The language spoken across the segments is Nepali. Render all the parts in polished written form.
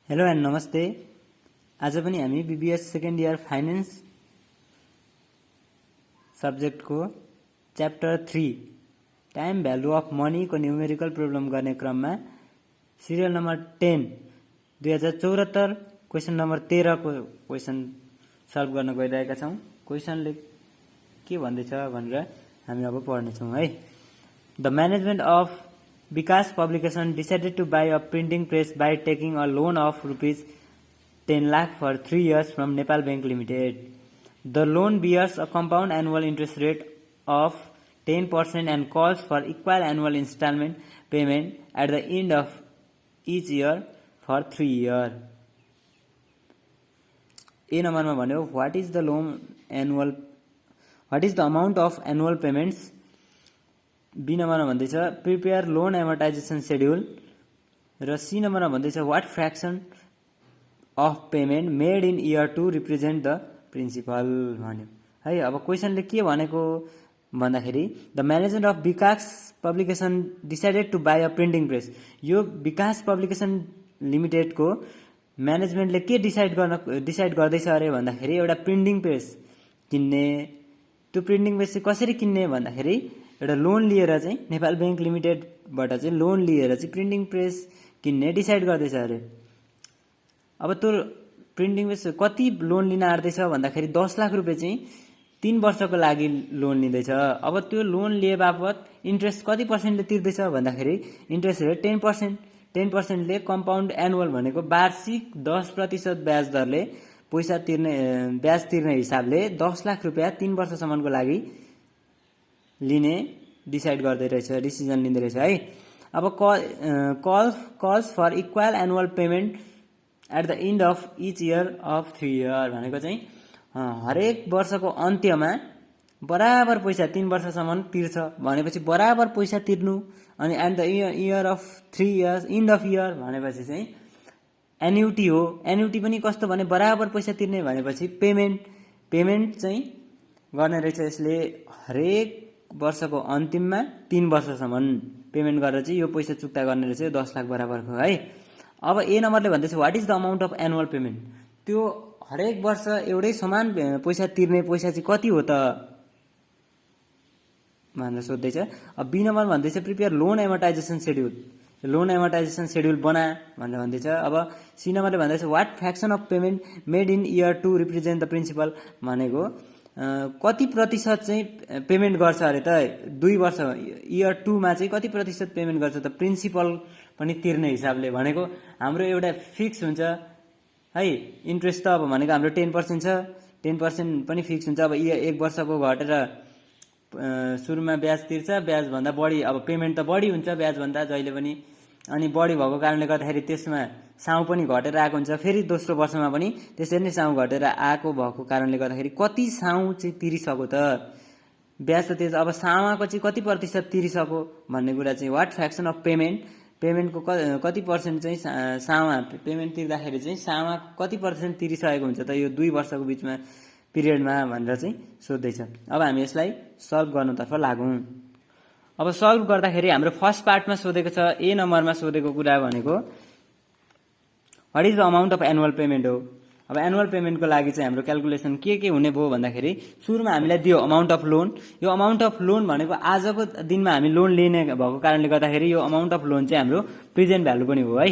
हेलो एन्ड नमस्ते। आज पनि हामी बीबीएस सेकेन्ड इयर फाइनेन्स सब्जेक्टको chapter 3 time value of money को न्युमेरिकल प्रोब्लम गर्ने क्रममा सिरियल नम्बर 10 2074 क्वेशन नम्बर 13 को क्वेशन सल्भ गर्न गइरहेका छौं। क्वेशनले के भन्दैछ भनेर हामी अब पढ्ने छौं है। The management of Vikas Publication decided to buy a printing press by taking a loan of rupees 10 lakh for 3 years from Nepal Bank Limited. The loan bears a compound annual interest rate of 10% and calls for equal annual installment payment at the end of each year for 3 years. A number ma bhanyo what is the amount of annual payments? B नम्बरमा भन्दैछ प्रिपेयर लोन एमोर्टाइजेसन शेड्युल र सी नम्बरमा भन्दैछ what fraction of payment made in year two represent the principal भन्यो है। अब क्वेशनले के भनेको भन्दाखेरि the management of Vikas publication decided to buy a printing press. यो विकास पब्लिकेसन लिमिटेडको म्यानेजमेन्टले के डिसाइड गर्दैछ अरे भन्दाखेरि एउटा प्रिन्टिङ प्रेस किन्ने। त्यो प्रिन्टिङ प्रेस चाहिँ कसरी किन्ने भन्दाखेरि एउटा लोन लिएर चाहिँ नेपाल बैंक लिमिटेडबाट चाहिँ लोन लिएर चाहिँ प्रिन्टिङ प्रेस किन्ने डिसाइड गर्दैछ अरे। अब त्यो प्रिन्टिङ प्रेस कति लोन लिन आँट्दैछ भन्दाखेरि 10 लाख रुपैयाँ चाहिँ 3 वर्षको लागि लोन लिँदैछ। अब त्यो लोन लिए बापत इन्ट्रेस्ट कति पर्सेन्टले तिर्दैछ भन्दाखेरि इन्ट्रेस्ट रेट 10%। ले कम्पाउन्ड एनुअल भनेको वार्षिक 10% ब्याज दरले ब्याज तिर्ने हिसाबले 10 लाख रुपैयाँ 3 वर्षसम्मको लागि लिने डिसाइड गर्दै रहेछ, डिसिजन लिँदै रहेछ है। अब calls for equal annual payment at the end of each year of 3 year भनेको चाहिँ हरेक वर्षको अन्त्यमा बराबर पैसा 3 वर्षसम्म तिर्छ भनेपछि बराबर पैसा तिर्नु। अनि at the year of 3 years end of year भनेपछि चाहिँ एन्युटी हो। एन्युटी पनि कस्तो भने बराबर पैसा तिर्ने भनेपछि पेमेन्ट चाहिँ गर्ने रहेछ। यसले हरेक वर्षको अन्तिममा 3 वर्षसम्म पेमेन्ट गरेर चाहिँ यो पैसा चुक्ता गर्ने रहेछ 10 लाख बराबरको है। अब ए नम्बरले भन्दैछ what is the amount of annual payment. त्यो हरेक वर्ष एउटै समान पैसा तिर्ने पैसा चाहिँ कति हो त भनेर सोध्दैछ। अब बी नम्बर भन्दैछ prepare loan amortization schedule. Loan amortization schedule बना भनेर भन्दैछ। अब सी नम्बरले भन्दैछ what fraction of payment made in year two represent the principal भनेको कति प्रतिशत चाहिँ पेमेन्ट गर्छ अरे त 2 वर्ष इयर 2 मा चाहिँ कति प्रतिशत पेमेन्ट गर्छ त प्रिन्सिपल पनि तिर्ने हिसाबले भनेको हाम्रो एउटा फिक्स हुन्छ है। इन्ट्रेस्ट त अब भनेको हाम्रो 10% छ, 10% पनि फिक्स हुन्छ। अब एक वर्षको घटेर सुरुमा ब्याज तिर्छ, ब्याज भन्दा बढी अब पेमेन्ट त बढी हुन्छ ब्याज भन्दा जहिले पनि। अनि बढी भएको कारणले गर्दाखेरि त्यसमा साउ पनि घटेर आएको हुन्छ। फेरि दोस्रो वर्षमा पनि त्यसरी नै साउ घटेर आएको भएको कारणले गर्दाखेरि कति साउ चाहिँ तिरिसक्यो त ब्याज त त्यो अब साउको चाहिँ कति प्रतिशत तिरिसक्यो भन्ने कुरा चाहिँ व्हाट फ्र्याक्सन अफ पेमेन्टको कति पर्सेन्ट चाहिँ साउमा पेमेन्ट तिर्दाखेरि चाहिँ साउमा कति पर्सेन्ट तिरिसकेको हुन्छ त यो 2 वर्षको बिचमा पिरियडमा भनेर चाहिँ सोध्दैछ। अब हामी यसलाई सल्भ गर्नतर्फ लागौँ। अब सल्भ गर्दाखेरि हाम्रो फर्स्ट पार्टमा सोधेको छ ए नम्बरमा सोधेको कुरा भनेको what is the amount of annual payment हो। अब एनुअल पेमेन्टको लागि चाहिँ हाम्रो क्याल्कुलेसन के हुने भयो भन्दाखेरि सुरुमा हामीलाई दियो अमाउन्ट अफ लोन। यो अमाउन्ट अफ लोन भनेको आजको दिनमा हामी लोन लिने भएको कारणले गर्दाखेरि यो अमाउन्ट अफ लोन चाहिँ हाम्रो प्रेजेन्ट भ्यालु पनि हो है,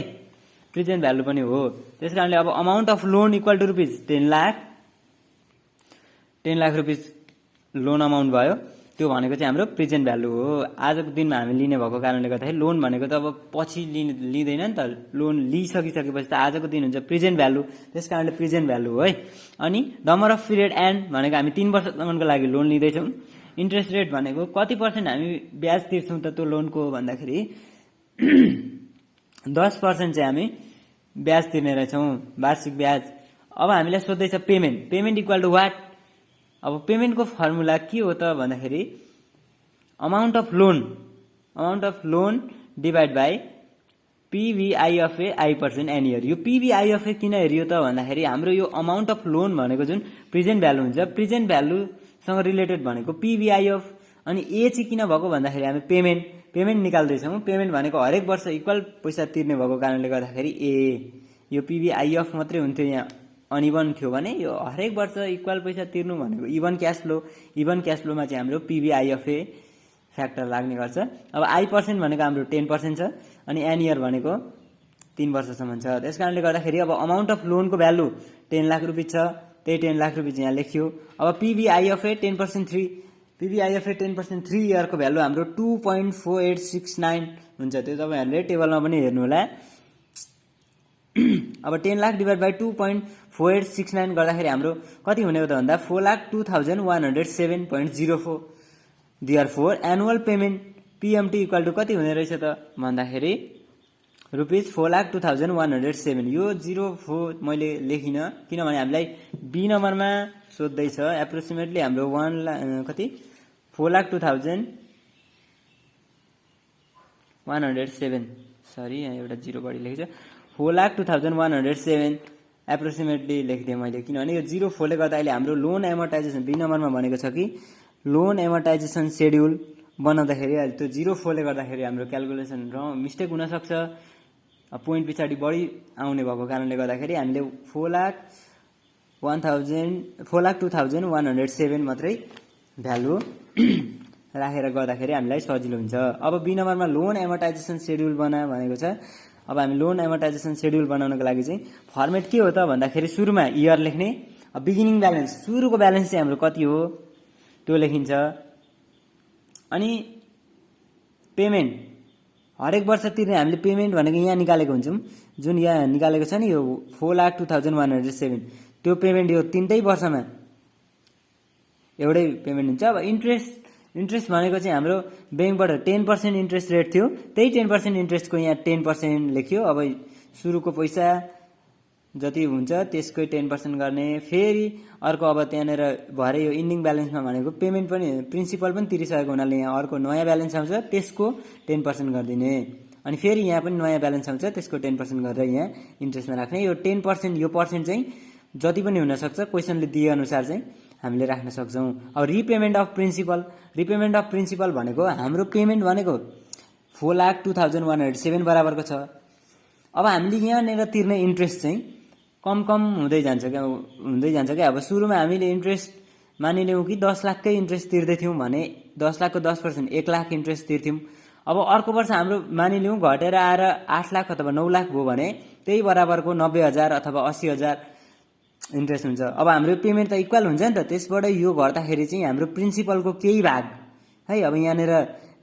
प्रेजेन्ट भ्यालु पनि हो। त्यसकारणले अब amount of loan equal to rupees 10 lakh rupees loan amount भयो। त्यो भनेको चाहिँ हाम्रो प्रेजेन्ट भ्यालु हो। आजको दिनमा हामी लिने भएको कारणले गर्दाखेरि लोन भनेको त अब पछि लिँदैन नि त, लोन लिइसकिसकेपछि त आजको दिन हुन्छ प्रेजेन्ट भ्यालु, त्यस कारणले प्रेजेन्ट भ्यालु हो है। अनि नम्बर अफ पिरियड एन्ड भनेको हामी 3 वर्षसम्मको लागि लोन लिँदैछौँ। इन्ट्रेस्ट रेट भनेको कति पर्सेन्ट हामी ब्याज तिर्छौँ त त्यो लोनको भन्दाखेरि 10% चाहिँ हामी ब्याज तिर्ने रहेछौँ वार्षिक ब्याज। अब हामीलाई सोध्दैछ पेमेन्ट इक्वल टु वाट। अब पेमेन्टको फर्मुला के हो त भन्दाखेरि amount of loan divide by PVI I% N year. यो PVI किन हेरियो त भन्दाखेरि हाम्रो यो अमाउन्ट अफ लोन भनेको जुन प्रेजेन्ट भ्यालु हुन्छ, प्रेजेन्ट भ्यालुसँग रिलेटेड भनेको PVI अनि ए चाहिँ किन भएको भन्दाखेरि हामी पेमेन्ट निकाल्दैछौँ। पेमेन्ट भनेको हरेक वर्ष इक्वल पैसा तिर्ने भएको कारणले गर्दाखेरि यो पिबिआइएफ मात्रै हुन्थ्यो, यहाँ अनइभन थियो भने यो हरेक वर्ष इक्वल पैसा तिर्नु भनेको इभन क्यास फ्लोमा चाहिँ हाम्रो पिबिआइएफए फ्याक्टर लाग्ने गर्छ। अब आई पर्सेन्ट भनेको हाम्रो 10% छ अनि एन इयर भनेको 3 वर्षसम्म छ। त्यस कारणले गर्दाखेरि अब अमाउन्ट अफ लोनको भ्यालु 10 लाख रुपियाँ छ, त्यही 10 लाख रुपियाँ यहाँ लेखियो। अब पिबिआइएफए 10% 3 इयरको भ्यालु हाम्रो 2.4869 हुन्छ। त्यो तपाईँहरूले टेबलमा पनि हेर्नु होला। अब 10 लाख डिभाइड बाई 2.4869 गर्दाखेरि हाम्रो कति हुने हो त भन्दा 4,02,107.04। Therefore annual payment PMT equal to कति हुने रहेछ त भन्दाखेरि रुपिस 4,02,107। यो 04 मैले लेखिनँ किनभने हामीलाई बी नम्बरमा सोध्दैछ। एप्रोक्सिमेटली हाम्रो 4,02,107 सरी यहाँ एउटा 0 बढी लेखेछ। 4,02,107 एप्रोक्सिमेटली लेखिदिएँ मैले किनभने यो 04ले गर्दा अहिले हाम्रो लोन एमोर्टाइजेसन बी नम्बरमा भनेको छ कि लोन एमोर्टाइजेसन सेड्युल बनाउँदाखेरि अहिले त्यो 04ले गर्दाखेरि हाम्रो क्यालकुलेसन मिस्टेक हुनसक्छ। पोइन्ट पछाडि बढी आउने भएको कारणले गर्दाखेरि हामीले 4,02,107 मात्रै भ्यालु राखेर गर्दाखेरि हामीलाई सजिलो हुन्छ। अब बी नम्बरमा लोन एमोर्टाइजेसन सेड्युल बना भनेको छ। अब हामी लोन एमोर्टाइजेसन सेड्युल बनाउनको लागि चाहिँ फर्मेट के हो त भन्दाखेरि सुरुमा इयर लेख्ने, बिगिनिङ ब्यालेन्स सुरुको ब्यालेन्स चाहिँ हाम्रो कति हो त्यो लेखिन्छ। अनि पेमेन्ट हरेक वर्ष तिर्ने हामीले पेमेन्ट भनेको यहाँ निकालेको हुन्छौँ, जुन यहाँ निकालेको छ नि यो 4,02,107 त्यो पेमेन्ट यो 3टै वर्षमा एउटै पेमेन्ट हुन्छ। अब इन्ट्रेस्ट भनेको चाहिँ हाम्रो ब्याङ्कबाट 10% इन्ट्रेस्ट रेट थियो, त्यही 10% इन्ट्रेस्टको यहाँ 10% लेख्यो। अब सुरुको पैसा जति हुन्छ त्यसकै 10% गर्ने, फेरि अर्को अब त्यहाँनिर भरे यो इन्डिङ ब्यालेन्समा भनेको पेमेन्ट पनि प्रिन्सिपल पनि तिरिसकेको हुनाले यहाँ अर्को नयाँ ब्यालेन्स आउँछ त्यसको 10% गरिदिने, अनि फेरि यहाँ पनि नयाँ ब्यालेन्स आउँछ त्यसको 10% गरेर यहाँ इन्ट्रेस्टमा राख्ने। यो 10% यो पर्सेन्ट चाहिँ जति पनि हुनसक्छ क्वेसनले दिए अनुसार चाहिँ हामीले राख्न सक्छौँ। अब रिपेमेन्ट अफ प्रिन्सिपल भनेको हाम्रो पेमेन्ट भनेको 4,02,107 बराबरको छ। अब हामीले यहाँनिर तिर्ने इन्ट्रेस्ट चाहिँ कम हुँदै जान्छ क्या। अब सुरुमा हामीले इन्ट्रेस्ट मानिलिउँ कि 10 लाखकै इन्ट्रेस्ट तिर्दै थियौँ भने 10 लाखको 10% 1 लाख इन्ट्रेस्ट तिर्थ्यौँ। अब अर्को वर्ष हाम्रो मानिलिउँ घटेर आएर 8 लाख अथवा 9 लाख भयो भने त्यही बराबरको 90,000 अथवा 80,000 इन्ट्रेस्ट हुन्छ। अब हाम्रो पेमेन्ट त इक्वल हुन्छ नि त, त्यसबाट यो घट्दाखेरि चाहिँ हाम्रो प्रिन्सिपलको केही भाग है। अब यहाँनिर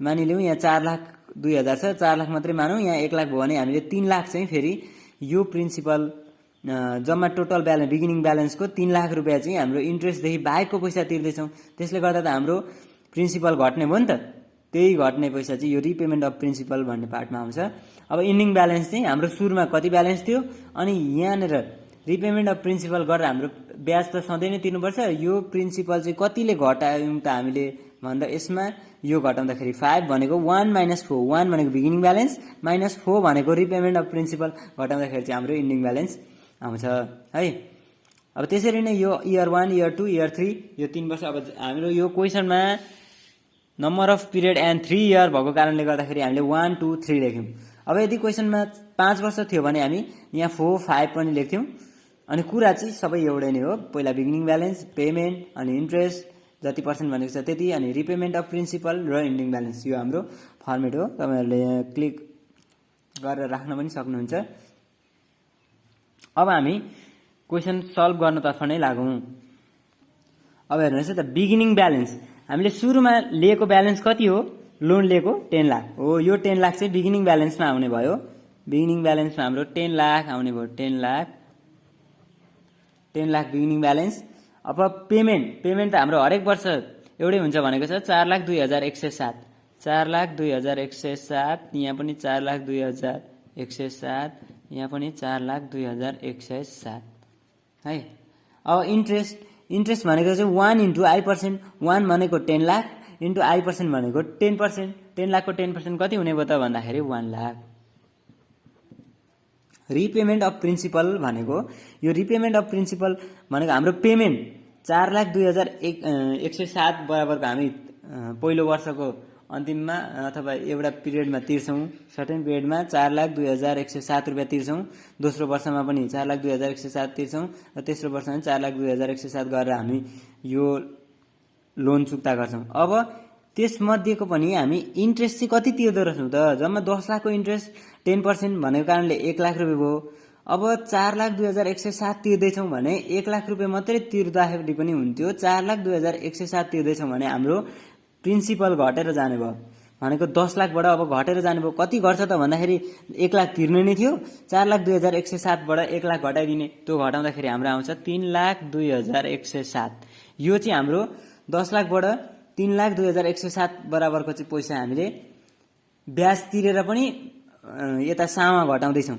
मानिलिउँ यहाँ 4,02,000 छ, 4 लाख मात्रै मानौँ, यहाँ 1 लाख भयो भने हामीले 3 लाख चाहिँ फेरि यो प्रिन्सिपल जम्मा टोटल ब्यालेन्स बिगिनिङ ब्यालेन्सको 3 लाख रुपियाँ चाहिँ हाम्रो इन्ट्रेस्टदेखि बाहेकको पैसा तिर्दैछौँ। त्यसले गर्दा त हाम्रो प्रिन्सिपल घट्ने भयो नि त, त्यही घट्ने पैसा चाहिँ यो रिपेमेन्ट अफ प्रिन्सिपल भन्ने पार्टमा आउँछ। अब इन्डिङ ब्यालेन्स चाहिँ हाम्रो सुरुमा कति ब्यालेन्स थियो अनि यहाँनिर रिपेमेन्ट अफ प्रिन्सिपल गरेर हाम्रो ब्याज त सधैँ नै तिर्नुपर्छ। यो प्रिन्सिपल चाहिँ कतिले घटायौँ त हामीले भन्दा यसमा यो घटाउँदाखेरि 5 भनेको 1 - 4, 1 भनेको बिगिनिङ ब्यालेन्स -4 भनेको रिपेमेन्ट अफ प्रिन्सिपल घटाउँदाखेरि चाहिँ हाम्रो इन्डिङ ब्यालेन्स आउँछ है। अब त्यसरी नै यो इयर 1 इयर 2 इयर 3 यो 3 वर्ष। अब हाम्रो यो क्वेसनमा number of period and 3 year भएको कारणले गर्दाखेरि हामीले 1 2 3 लेख्यौँ। अब यदि क्वेसनमा 5 वर्ष थियो भने हामी यहाँ 4 5 पनि लेख्थ्यौँ। अनि कुरा चाहिँ सबै एउटै नै हो, पहिला बिगिनिङ ब्यालेन्स, पेमेन्ट अनि इन्ट्रेस्ट जति पर्सेन्ट भनेको छ त्यति, अनि रिपेमेन्ट अफ प्रिन्सिपल र इन्डिङ ब्यालेन्स। यो हाम्रो फर्मेट हो, तपाईँहरूले यहाँ क्लिक गरेर राख्न पनि सक्नुहुन्छ। अब हामी क्वेसन सल्भ गर्नतर्फ नै लागौँ। अब हेर्नुहोस् त बिगिनिङ ब्यालेन्स हामीले सुरुमा लिएको ब्यालेन्स कति हो, लोन लिएको 10 लाख हो। यो 10 लाख चाहिँ बिगिनिङ ब्यालेन्समा आउने भयो। बिगिनिङ ब्यालेन्समा हाम्रो 10 लाख आउने भयो, 10 लाख बिगिनिङ ब्यालेन्स। अब पेमेन्ट त हाम्रो हरेक वर्ष एउटै हुन्छ भनेको छ 4,02,107, 4,02,107, यहाँ पनि 4,02,107, यहाँ पनि 4,02,107 है। अब इन्ट्रेस्ट भनेको चाहिँ 1 × I%, 1 भनेको 10 लाख इन्टु I% भनेको 10%, 10 लाखको 10% कति हुने भयो त भन्दाखेरि 1 लाख। रिपेमेन्ट अफ प्रिन्सिपल भनेको यो रिपेमेन्ट अफ प्रिन्सिपल भनेको हाम्रो पेमेन्ट 4,02,107 बराबरको हामी पहिलो वर्षको अन्तिममा अथवा एउटा पिरियडमा तिर्छौँ, सर्टेन पिरियडमा 4,02,107 रुपियाँ तिर्छौँ, दोस्रो वर्षमा पनि 4,02,107 तिर्छौँ र तेस्रो वर्षमा 4,02,107 गरेर हामी यो लोन चुक्ता गर्छौँ। अब त्यसमध्येको पनि हामी इन्ट्रेस्ट चाहिँ कति तिर्दो रहेछौँ त? जम्मा 10 लाखको इन्ट्रेस्ट 10% भनेको कारणले 1 लाख रुपियाँ भयो। अब 4,02,107 तिर्दैछौँ भने 1 लाख रुपियाँ मात्रै तिर्दाखेरि पनि हुन्थ्यो। 4,02,107 तिर्दैछौँ भने हाम्रो प्रिन्सिपल घटेर जाने भयो, भनेको 10 लाखबाट अब घटेर जाने भयो। कति घट्छ त भन्दाखेरि 1 लाख तिर्ने नै थियो, 4,02,107बाट 1 लाख घटाइदिने, त्यो घटाउँदाखेरि हाम्रो आउँछ 3,02,107। यो चाहिँ हाम्रो 10 लाखबाट 3,02,107 बराबरको चाहिँ पैसा हामीले ब्याज तिरेर पनि यता सामा घटाउँदैछौँ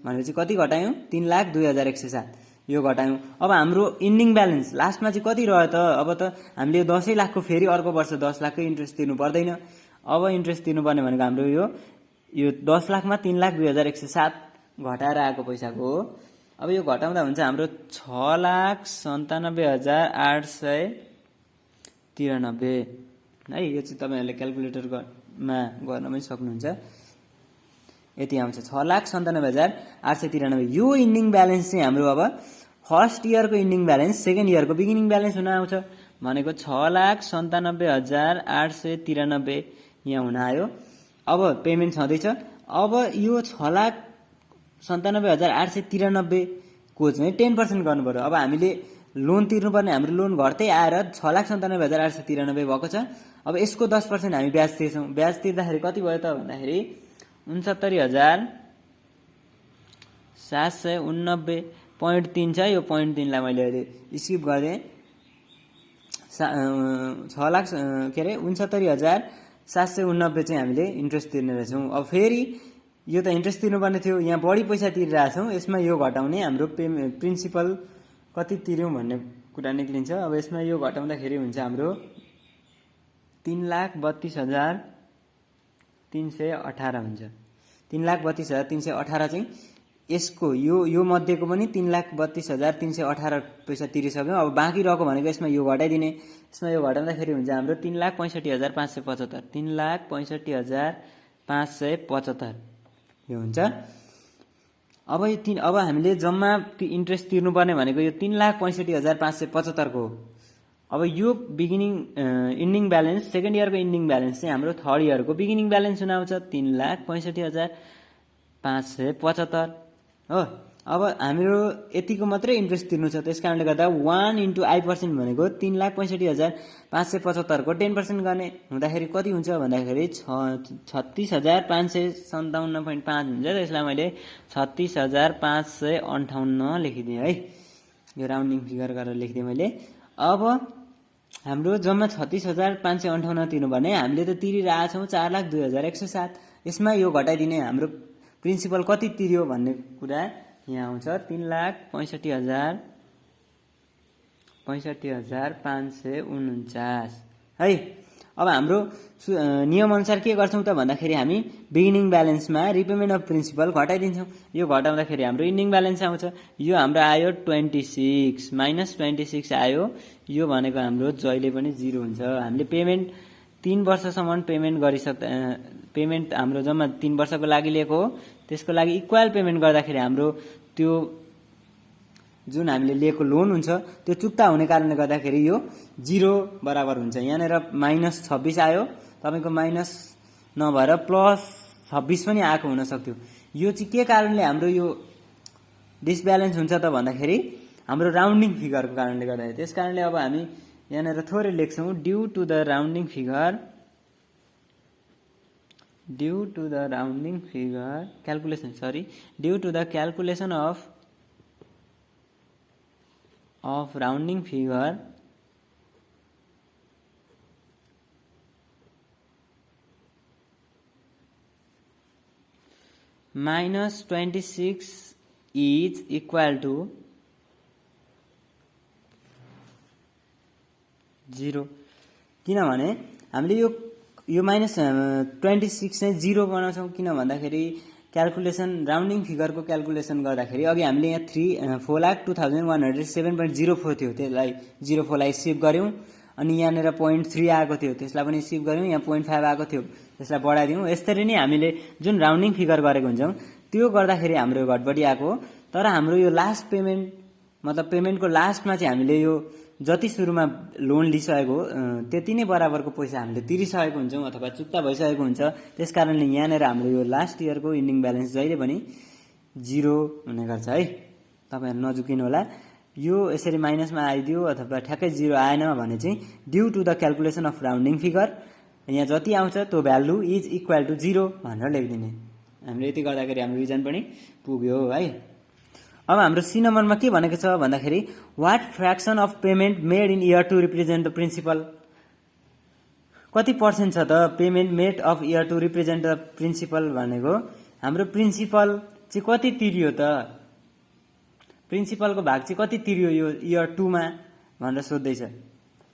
भनेपछि कति घटायौँ? 3,02,107 यो घटायौँ। अब हाम्रो इन्डिङ ब्यालेन्स लास्टमा चाहिँ कति रह्यो त? अब त हामीले 10 लाखको फेरि अर्को वर्ष 10 लाखकै इन्ट्रेस्ट तिर्नु पर्दैन। अब इन्ट्रेस्ट तिर्नुपर्ने भनेको हाम्रो यो 10 लाखमा 3,02,107 घटाएर आएको पैसाको हो। अब यो घटाउँदा हुन्छ हाम्रो 6,97,893 है। यो चाहिँ तपाईँहरूले क्यालकुलेटरमा गर्न पनि सक्नुहुन्छ। यति आउँछ 6,97,893। यो इन्डिङ ब्यालेन्स चाहिँ हाम्रो अब फर्स्ट इयरको इन्डिङ ब्यालेन्स, सेकेन्ड इयरको बिगिनिङ ब्यालेन्स हुन आउँछ भनेको 6,97,893 यहाँ हुन आयो। अब पेमेन्ट छँदैछ। अब यो 6,97,893 को चाहिँ 10% गर्नु पर्यो। अब हामीले लोन तिर्नुपर्ने, हाम्रो लोन घट्दै आएर 6,97,893 भएको छ। अब यसको 10% हामी ब्याज तिर्छौँ। ब्याज तिर्दाखेरि कति भयो त भन्दाखेरि 69,789.3 छ। यो 0.3 लाई मैले अहिले स्किप गरेँ। 69,789 चाहिँ हामीले इन्ट्रेस्ट तिर्ने रहेछौँ। अब फेरि यो त इन्ट्रेस्ट तिर्नुपर्ने थियो, यहाँ बढी पैसा तिरिरहेछौँ, यसमा यो घटाउने हाम्रो प्रिन्सिपल कति तिर्यौँ भन्ने कुरा निक्लिन्छ। अब यसमा यो घटाउँदाखेरि हुन्छ हाम्रो 3,32,318 हुन्छ। 3,32,318 चाहिँ यसको यो मध्येको पनि 3,32,318 पैसा तिरिसक्यौँ। अब बाँकी रहेको भनेको यसमा यो घटाइदिने, यसमा यो घटाउँदाखेरि हुन्छ हाम्रो 3,65,575। 3,65,575 यो हुन्छ। अब हामीले जम्मा इन्ट्रेस्ट तिर्नुपर्ने भनेको यो 3,65,575 को हो। अब यो इन्डिङ ब्यालेन्स, सेकेन्ड इयरको इन्डिङ ब्यालेन्स चाहिँ हाम्रो थर्ड इयरको बिगिनिङ ब्यालेन्स हुन आउँछ 3,65,575 हो। अब हाम्रो यतिको मात्रै इन्ट्रेस्ट तिर्नु छ, त्यस कारणले गर्दा 1 × I% भनेको 3,65,575 को 10% गर्ने हुँदाखेरि कति हुन्छ भन्दाखेरि 36,557.5 हुन्छ। त्यसलाई मैले 36,558 लेखिदिएँ है, यो राउन्डिङ फिगर गरेर लेखिदिएँ मैले। अब हाम्रो जम्मा 36,558 तिर्नुपर्ने, हामीले त तिरिरहेछौँ 4,02,107। यसमा यो घटाइदिने, हाम्रो प्रिन्सिपल कति तिर्यो भन्ने कुरा यहाँ आउँछ 3,65,549 है। अब हाम्रो नियमअनुसार के गर्छौँ त भन्दाखेरि हामी बिगिनिङ ब्यालेन्समा रिपेमेन्ट अफ प्रिन्सिपल घटाइदिन्छौँ। यो घटाउँदाखेरि हाम्रो इन्डिङ ब्यालेन्स आउँछ। यो हाम्रो आयो 26 -26 आयो। यो भनेको हाम्रो जहिले पनि 0 हुन्छ। हामीले पेमेन्ट 3 वर्षसम्म पेमेन्ट हाम्रो जम्मा 3 वर्षको लागि लिएको हो, त्यसको लागि इक्वल पेमेन्ट गर्दाखेरि हाम्रो त्यो जुन हामीले लिएको लोन हुन्छ त्यो चुक्ता हुने कारणले गर्दाखेरि यो 0 बराबर हुन्छ। यहाँनिर -26 आयो, तपाईँको माइनस नभएर +26 पनि आएको हुन सक्थ्यो। यो चाहिँ के कारणले हाम्रो यो डिसब्यालेन्स हुन्छ त भन्दाखेरि हाम्रो राउन्डिङ फिगरको कारणले गर्दाखेरि। त्यस कारणले अब हामी यहाँनिर थोरै लेख्छौँ due to the rounding figure calculation of rounding figure -26 is equal to 0। किनभने हामीले यो -26 चाहिँ 0 बनाउँछौँ किन भन्दाखेरि क्यालकुलेसन राउन्डिङ फिगरको क्यालकुलेसन गर्दाखेरि अघि हामीले यहाँ 4,02,107.04 थियो, त्यसलाई 04 लाई सेभ गऱ्यौँ। अनि यहाँनिर 0.3 आएको थियो त्यसलाई पनि स्किप गर्यौं, यहाँ 0.5 आएको थियो त्यसलाई बढाइदियौं। यसरी नै हामीले जुन राउन्डिङ फिगर गरेको हुन्छौं त्यो गर्दाखेरि हाम्रो घटबडी आएको। तर हाम्रो यो लास्ट पेमेन्ट मतलब पेमेन्टको लास्टमा चाहिँ हामीले यो जति सुरुमा लोन लिइसकेको त्यति नै बराबरको पैसा हामीले तिरिसकेको हुन्छौं अथवा चुक्ता भइसकेको हुन्छ। त्यसकारणले यहाँनिर हाम्रो यो लास्ट इयरको इन्डिङ ब्यालेन्स जहिले पनि 0 हुने गर्छ है। तपाईहरु नजुकिनु होला। यो यसरी माइनसमा आइदियो अथवा ठ्याक्कै 0 आएन भने चाहिँ due to the calculation of rounding figure यहाँ जति आउँछ त्यो भ्यालु इज इक्वल टु 0 भनेर लेखिदिने। हामीले यति गर्दाखेरि हाम्रो रिजन पनि पुग्यो है। अब हाम्रो सी नम्बरमा के भनेको छ भन्दाखेरि what fraction of payment made in year two represent the principal. कति पर्सेन्ट छ त payment made of year two represent the principal भनेको हाम्रो प्रिन्सिपल चाहिँ कति तिरियो त, प्रिन्सिपलको भाग चाहिँ कति तिरियो यो इयर 2 मा भनेर सोध्दैछ।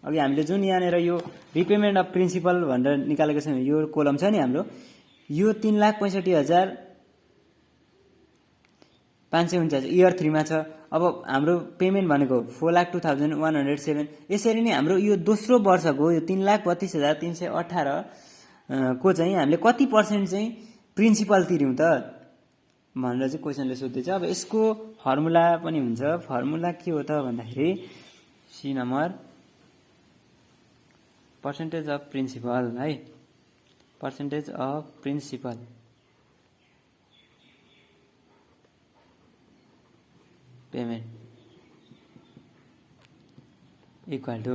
अघि हामीले जुन यहाँनिर यो रिपेमेन्ट अफ प्रिन्सिपल भनेर निकालेको छ यो कोलम छ नि हाम्रो, यो 3,65,549 इयर 3 मा छ। अब हाम्रो पेमेन्ट भनेको 4,02,107। यसरी नै हाम्रो यो दोस्रो वर्षको यो 3,32,318 को चाहिँ हामीले कति पर्सेन्ट चाहिँ प्रिन्सिपल तिर्यौं त भनेर चाहिँ क्वेशनले सोध्दैछ। अब यसको फर्मुला पनि हुन्छ। फर्मुला के हो त भन्दाखेरि C number percentage of principal है, percentage of principal payment equal to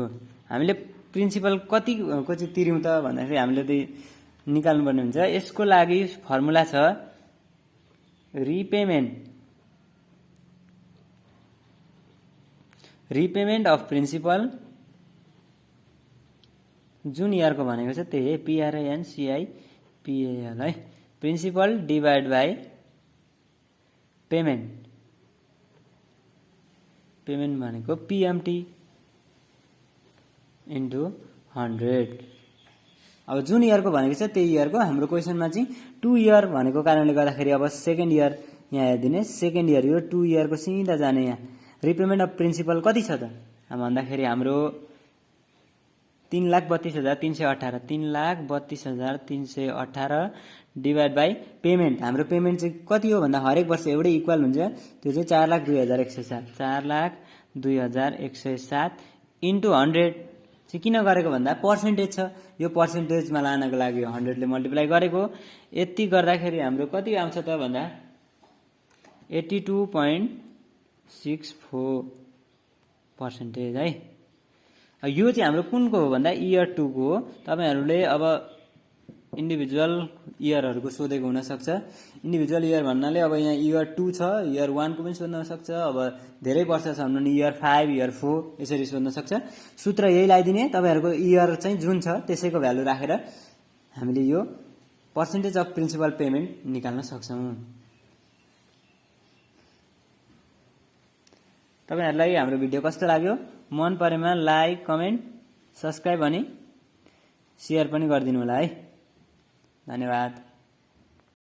हामीले प्रिन्सिपल कतिको चाहिँ तिर्यौं त भन्दाखेरि हामीले त निकाल्नु पर्ने हुन्छ। यसको लागि फर्मुला छ रिपेमेन्ट अफ प्रिन्सिपल जुन इयरको भनेको छ त्यही PRINCIPAL है, principal divide by payment, payment भनेको PMT इन्टु 100। अब जुन इयरको भनेको छ त्यही इयरको हाम्रो क्वेशनमा चाहिँ 2 इयर भनेको कारणले गर्दाखेरि अब सेकेन्ड इयर यहाँ हेर्दिने। सेकेन्ड इयर यो 2 इयरको सिधा जाने। यहाँ रिपेमेन्ट अफ प्रिन्सिपल कति छ त भन्दाखेरि हाम्रो 3,32,318 3,32,318 डिभाइड बाई पेमेन्ट। हाम्रो पेमेन्ट चाहिँ कति हो भन्दा हरेक वर्ष एउटै इक्वल हुन्छ, त्यो चाहिँ 4,02,107 4,02,107 इन्टु 100 चाहिँ किन गरेको भन्दा पर्सेन्टेज छ। यो पर्सेन्टेजमा लानको लागि 100 ले मल्टिप्लाई गरेको। यति गर्दाखेरि हाम्रो कति आउँछ त भन्दा 82.64% है। यो चाहिँ हाम्रो कुनको हो भन्दा इयर 2 को हो। तपाईहरुले अब इन्डिभिजुअल इयरहरुको सोधेको हुन सक्छ। इन्डिभिजुअल इयर भन्नाले अब यहाँ इयर 2 छ, इयर 1 को पनि सोध्न सक्छ। अब धेरै वर्ष छ भने इयर 5 इयर 4 यसरी सोध्न सक्छ। सूत्र यही लगाइदिने, तपाईहरुको इयर चाहिँ जुन छ त्यसैको भ्यालु राखेर हामीले यो पर्सेन्टेज अफ प्रिन्सिपल पेमेन्ट निकाल्न सक्छौं। तपाईहरुलाई हाम्रो भिडियो कस्तो लाग्यो? मन परेमा लाइक, कमेन्ट, सब्स्क्राइब अनि शेयर पनि गरिदिनु होला है। धन्यवाद।